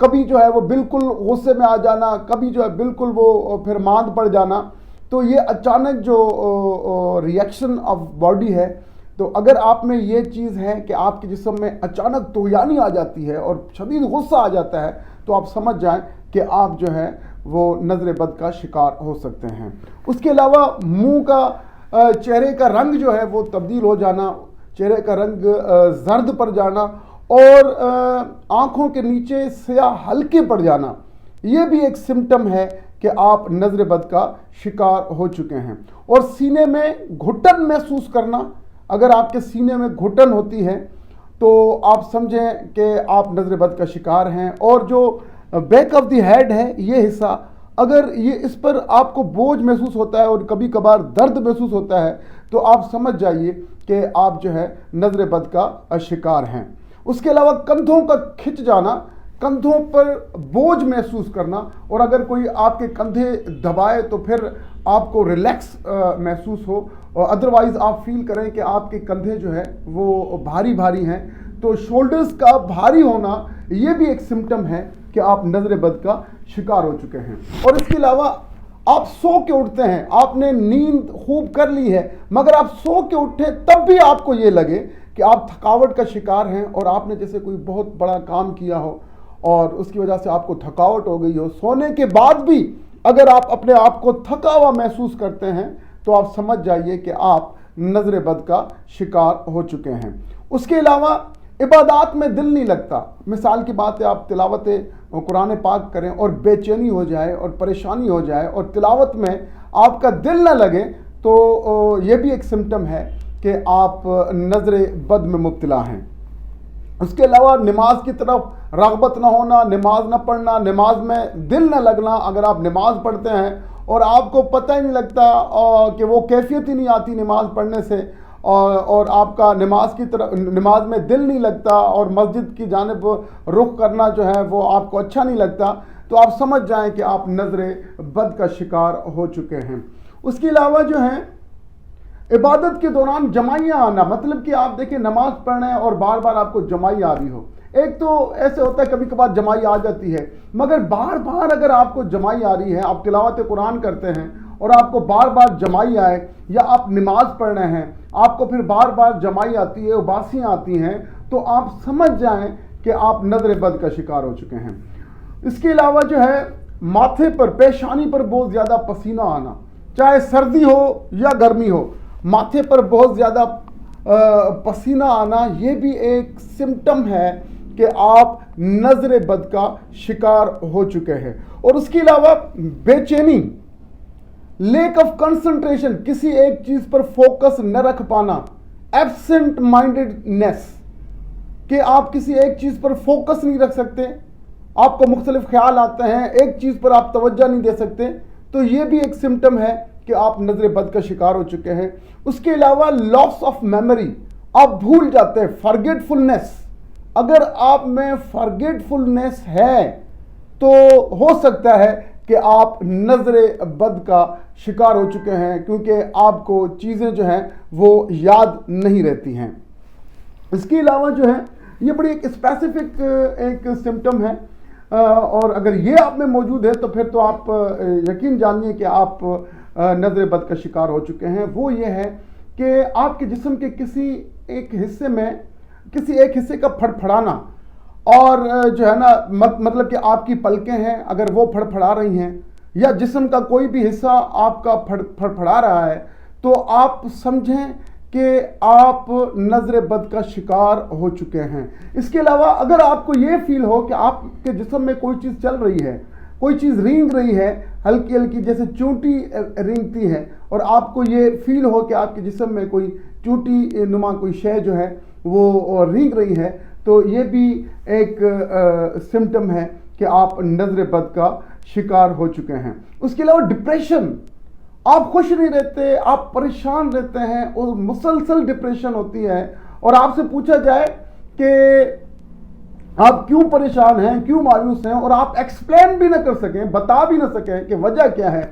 کبھی جو ہے وہ بالکل غصے میں آ جانا، کبھی جو ہے بالکل وہ پھر ماند پڑ جانا. تو یہ اچانک جو ریئیکشن آف باڈی ہے، تو اگر آپ میں یہ چیز ہے کہ آپ کے جسم میں اچانک طغیانی آ جاتی ہے اور شدید غصہ آ جاتا ہے، تو آپ سمجھ جائیں کہ آپ جو ہے وہ نظر بد کا شکار ہو سکتے ہیں. اس کے علاوہ منہ کا چہرے کا رنگ جو ہے وہ تبدیل ہو جانا، چہرے کا رنگ زرد پڑ جانا، اور آنکھوں کے نیچے سیاہ ہلکے پڑ جانا، یہ بھی ایک سمٹم ہے کہ آپ نظر بد کا شکار ہو چکے ہیں. اور سینے میں گھٹن محسوس کرنا، اگر آپ کے سینے میں گھٹن ہوتی ہے تو آپ سمجھیں کہ آپ نظر بد کا شکار ہیں. اور جو بیک آف دی ہیڈ ہے، یہ حصہ، اگر یہ اس پر آپ کو بوجھ محسوس ہوتا ہے اور کبھی کبھار درد محسوس ہوتا ہے، تو آپ سمجھ جائیے کہ آپ جو ہے نظر بد کا شکار ہیں. اس کے علاوہ کندھوں کا کھنچ جانا، کندھوں پر بوجھ محسوس کرنا، اور اگر کوئی آپ کے کندھے دبائے تو پھر آپ کو ریلیکس محسوس ہو، اور ادروائز آپ فیل کریں کہ آپ کے کندھے جو ہے وہ بھاری بھاری ہیں. تو شولڈرز کا بھاری ہونا یہ بھی ایک سمٹم ہے کہ آپ نظر بد کا شکار ہو چکے ہیں. اور اس کے علاوہ آپ سو کے اٹھتے ہیں، آپ نے نیند خوب کر لی ہے، مگر آپ سو کے اٹھے تب بھی آپ کو یہ لگے کہ آپ تھکاوٹ کا شکار ہیں، اور آپ نے جیسے کوئی بہت بڑا کام کیا ہو اور اس کی وجہ سے آپ کو تھکاوٹ ہو گئی ہو. سونے کے بعد بھی اگر آپ اپنے آپ کو تھکا ہوا محسوس کرتے ہیں تو آپ سمجھ جائیے کہ آپ نظر بد کا شکار ہو چکے ہیں. اس کے علاوہ عبادات میں دل نہیں لگتا. مثال کی بات ہے، آپ تلاوت قرآن پاک کریں اور بے چینی ہو جائے اور پریشانی ہو جائے اور تلاوت میں آپ کا دل نہ لگے، تو یہ بھی ایک سمٹم ہے کہ آپ نظر بد میں مبتلا ہیں. اس کے علاوہ نماز کی طرف رغبت نہ ہونا، نماز نہ پڑھنا، نماز میں دل نہ لگنا. اگر آپ نماز پڑھتے ہیں اور آپ کو پتہ ہی نہیں لگتا کہ وہ کیفیت ہی نہیں آتی نماز پڑھنے سے، اور آپ کا نماز میں دل نہیں لگتا، اور مسجد کی جانب رخ کرنا جو ہے وہ آپ کو اچھا نہیں لگتا، تو آپ سمجھ جائیں کہ آپ نظر بد کا شکار ہو چکے ہیں. اس کے علاوہ جو ہے عبادت کے دوران جمائیاں آنا، مطلب کہ آپ دیکھیں نماز پڑھ رہے ہیں اور بار بار آپ کو جمائی آ رہی ہو. ایک تو ایسے ہوتا ہے کبھی کبھار جمائی آ جاتی ہے، مگر بار بار اگر آپ کو جمائی آ رہی ہے، آپ تلاوت قرآن کرتے ہیں اور آپ کو بار بار جمائی آئے، یا آپ نماز پڑھ رہے ہیں آپ کو پھر بار بار جمائی آتی ہے، اباسیاں آتی ہیں، تو آپ سمجھ جائیں کہ آپ نظر بد کا شکار ہو چکے ہیں. اس کے علاوہ جو ہے ماتھے پر، پیشانی پر بہت زیادہ پسینہ آنا، چاہے سردی ہو یا گرمی ہو، ماتھے پر بہت زیادہ پسینہ آنا، یہ بھی ایک سمٹم ہے کہ آپ نظر بد کا شکار ہو چکے ہیں. اور اس کے علاوہ بے چینی، لیک آف کنسنٹریشن، کسی ایک چیز پر فوکس نہ رکھ پانا، ایبسنٹ مائنڈڈنیس، کہ آپ کسی ایک چیز پر فوکس نہیں رکھ سکتے، آپ کو مختلف خیال آتے ہیں، ایک چیز پر آپ توجہ نہیں دے سکتے، تو یہ بھی ایک سمٹم ہے کہ آپ نظر بد کا شکار ہو چکے ہیں. اس کے علاوہ لاس آف میموری، آپ بھول جاتے ہیں، فرگیٹ فلنس. اگر آپ میں فرگیٹ فلنس ہے تو ہو سکتا ہے کہ آپ نظر بد کا شکار ہو چکے ہیں، کیونکہ آپ کو چیزیں جو ہیں وہ یاد نہیں رہتی ہیں. اس کے علاوہ جو ہے یہ بڑی ایک اسپیسیفک ایک سمٹم ہے، اور اگر یہ آپ میں موجود ہے تو پھر تو آپ یقین جانیے کہ آپ نظر بد کا شکار ہو چکے ہیں. وہ یہ ہے کہ آپ کے جسم کے کسی ایک حصے کا پھڑپھڑانا، اور جو ہے نا مطلب کہ آپ کی پلکیں ہیں اگر وہ پھڑپھڑا رہی ہیں، یا جسم کا کوئی بھی حصہ آپ کا پھڑپھڑا رہا ہے، تو آپ سمجھیں کہ آپ نظر بد کا شکار ہو چکے ہیں. اس کے علاوہ اگر آپ کو یہ فیل ہو کہ آپ کے جسم میں کوئی چیز چل رہی ہے، کوئی چیز رینگ رہی ہے، ہلکی ہلکی جیسے چونٹی رینگتی ہے، اور آپ کو یہ فیل ہو کہ آپ کے جسم میں کوئی چونٹی نما کوئی شے جو ہے وہ رینگ رہی ہے، تو یہ بھی ایک سمٹم ہے کہ آپ نظر بد کا شکار ہو چکے ہیں. اس کے علاوہ ڈپریشن، آپ خوش نہیں رہتے، آپ پریشان رہتے ہیں، اور مسلسل ڈپریشن ہوتی ہے، اور آپ سے پوچھا جائے کہ آپ کیوں پریشان ہیں، کیوں مایوس ہیں، اور آپ ایکسپلین بھی نہ کر سکیں، بتا بھی نہ سکیں کہ وجہ کیا ہے،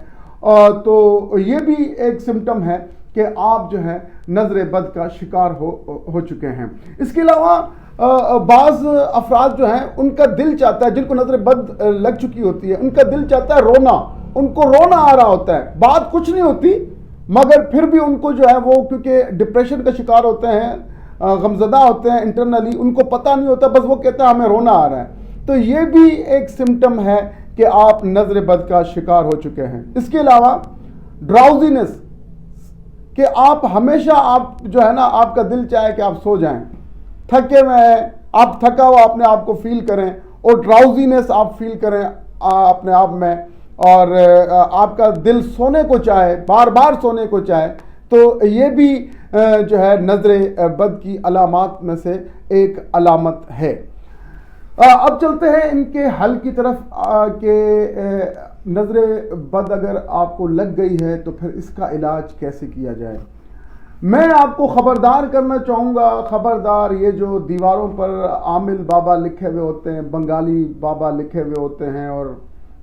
تو یہ بھی ایک سمٹم ہے کہ آپ جو ہے نظر بد کا شکار ہو چکے ہیں. اس کے علاوہ بعض افراد جو ہیں ان کا دل چاہتا ہے، جن کو نظر بد لگ چکی ہوتی ہے، ان کا دل چاہتا ہے رونا، ان کو رونا آ رہا ہوتا ہے، بات کچھ نہیں ہوتی مگر پھر بھی ان کو جو ہے وہ کیونکہ ڈپریشن کا شکار ہوتے ہیں، غمزدہ ہوتے ہیں انٹرنلی، ان کو پتہ نہیں ہوتا، بس وہ کہتا ہے ہمیں رونا آ رہا ہے. تو یہ بھی ایک سمٹم ہے کہ آپ نظر بد کا شکار ہو چکے ہیں. اس کے علاوہ ڈراؤزینس، کہ آپ ہمیشہ آپ جو ہے نا آپ کا دل چاہے کہ آپ سو جائیں، تھکے ہوئے ہیں، آپ تھکا ہوا اپنے آپ کو فیل کریں، اور ڈراؤزینس آپ فیل کریں اپنے آپ میں، اور آپ کا دل سونے کو چاہے، بار بار سونے کو چاہے، تو یہ بھی جو ہے نظر بد کی علامات میں سے ایک علامت ہے. اب چلتے ہیں ان کے حل کی طرف کہ نظر بد اگر آپ کو لگ گئی ہے تو پھر اس کا علاج کیسے کیا جائے. میں آپ کو خبردار کرنا چاہوں گا، خبردار، یہ جو دیواروں پر عامل بابا لکھے ہوئے ہوتے ہیں، بنگالی بابا لکھے ہوئے ہوتے ہیں، اور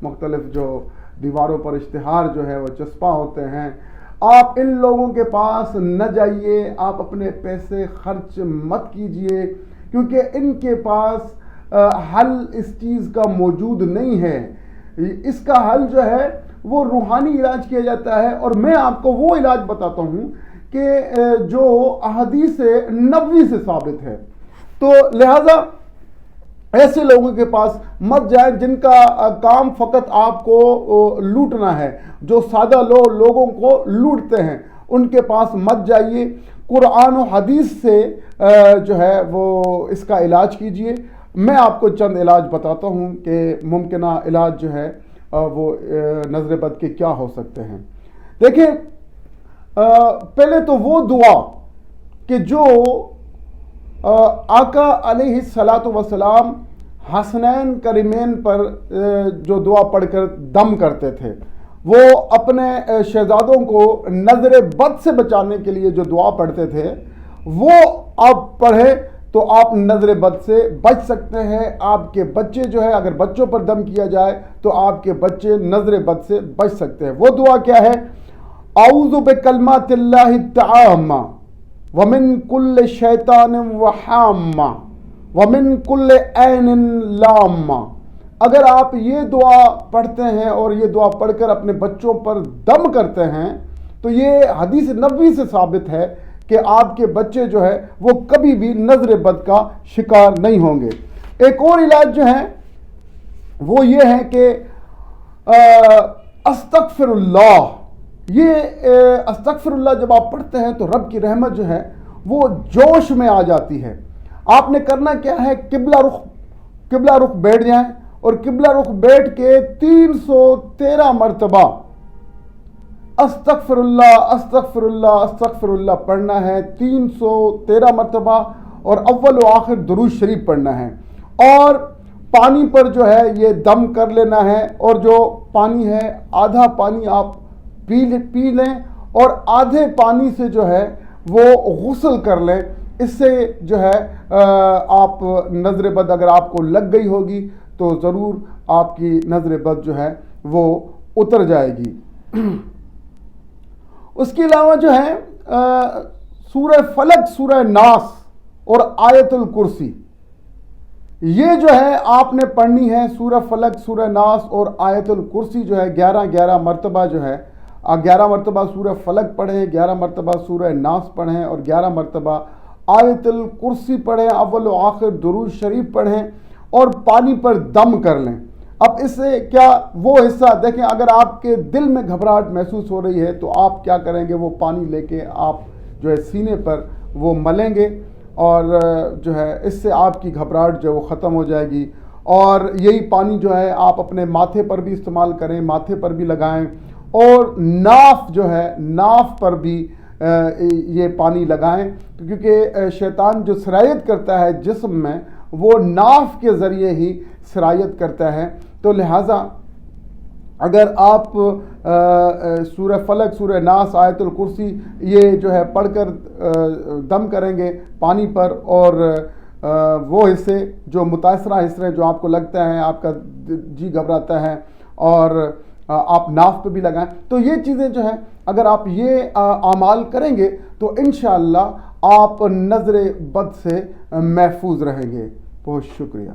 مختلف جو دیواروں پر اشتہار جو ہے وہ چسپاں ہوتے ہیں، آپ ان لوگوں کے پاس نہ جائیے، آپ اپنے پیسے خرچ مت کیجئے، کیونکہ ان کے پاس حل اس چیز کا موجود نہیں ہے. اس کا حل جو ہے وہ روحانی علاج کیا جاتا ہے، اور میں آپ کو وہ علاج بتاتا ہوں کہ جو احادیث نبوی سے ثابت ہے. تو لہذا ایسے لوگوں کے پاس مت جائیں جن کا کام فقط آپ کو لوٹنا ہے، جو سادہ لوگوں کو لوٹتے ہیں، ان کے پاس مت جائیے. قرآن و حدیث سے جو ہے وہ اس کا علاج کیجئے. میں آپ کو چند علاج بتاتا ہوں کہ ممکنہ علاج جو ہے وہ نظر بد کے کیا ہو سکتے ہیں. دیکھیں، پہلے تو وہ دعا کہ جو آقا علیہ الصلاۃ والسلام حسنین کریمین پر جو دعا پڑھ کر دم کرتے تھے، وہ اپنے شہزادوں کو نظر بد سے بچانے کے لیے جو دعا پڑھتے تھے، وہ آپ پڑھیں تو آپ نظر بد سے بچ سکتے ہیں. آپ کے بچے جو ہے، اگر بچوں پر دم کیا جائے تو آپ کے بچے نظر بد سے بچ سکتے ہیں. وہ دعا کیا ہے؟ اعوذ بکلمات اللہ التامہ ومن کل شیطان وہامہ ومن کل عین لامہ. اگر آپ یہ دعا پڑھتے ہیں اور یہ دعا پڑھ کر اپنے بچوں پر دم کرتے ہیں تو یہ حدیث نبوی سے ثابت ہے کہ آپ کے بچے جو ہے وہ کبھی بھی نظر بد کا شکار نہیں ہوں گے. ایک اور علاج جو ہے وہ یہ ہے کہ استغفر اللہ. یہ استغفر اللہ جب آپ پڑھتے ہیں تو رب کی رحمت جو ہے وہ جوش میں آ جاتی ہے. آپ نے کرنا کیا ہے؟ قبلہ رخ بیٹھ جائیں، اور قبلہ رخ بیٹھ کے 313 مرتبہ استغفر اللہ استغفر اللہ استغفر اللہ پڑھنا ہے. 313 مرتبہ، اور اول و آخر درود شریف پڑھنا ہے. اور پانی پر جو ہے یہ دم کر لینا ہے، اور جو پانی ہے آدھا پانی آپ پی لیں، اور آدھے پانی سے جو ہے وہ غسل کر لیں. اس سے جو ہے آپ نظر بد اگر آپ کو لگ گئی ہوگی تو ضرور آپ کی نظر بد جو ہے وہ اتر جائے گی. اس کے علاوہ جو ہے سورہ فلق، سورہ ناس اور آیت الکرسی، یہ جو ہے آپ نے پڑھنی ہے. سورہ فلق، سورہ ناس اور آیت الکرسی جو ہے 11 مرتبہ جو ہے 11 مرتبہ سورہ فلق پڑھیں، 11 مرتبہ سورہ ناس پڑھیں، اور 11 مرتبہ آیت الکرسی پڑھیں. اول و آخر درود شریف پڑھیں اور پانی پر دم کر لیں. اب اس سے کیا وہ حصہ دیکھیں، اگر آپ کے دل میں گھبراہٹ محسوس ہو رہی ہے تو آپ کیا کریں گے؟ وہ پانی لے کے آپ جو ہے سینے پر وہ ملیں گے، اور جو ہے اس سے آپ کی گھبراہٹ جو ہے وہ ختم ہو جائے گی. اور یہی پانی جو ہے آپ اپنے ماتھے پر بھی استعمال کریں، ماتھے پر بھی لگائیں، اور ناف جو ہے ناف پر بھی یہ پانی لگائیں، کیونکہ شیطان جو سرایت کرتا ہے جسم میں وہ ناف کے ذریعے ہی سرایت کرتا ہے. تو لہٰذا اگر آپ سورہ فلق، سورہ ناس، آیت الکرسی یہ جو ہے پڑھ کر دم کریں گے پانی پر، اور وہ حصے جو متاثرہ حصے جو آپ کو لگتا ہے، آپ کا جی گھبراتا ہے، اور آپ ناف پہ بھی لگائیں، تو یہ چیزیں جو ہیں اگر آپ یہ اعمال کریں گے تو انشاءاللہ آپ نظر بد سے محفوظ رہیں گے. بہت شکریہ.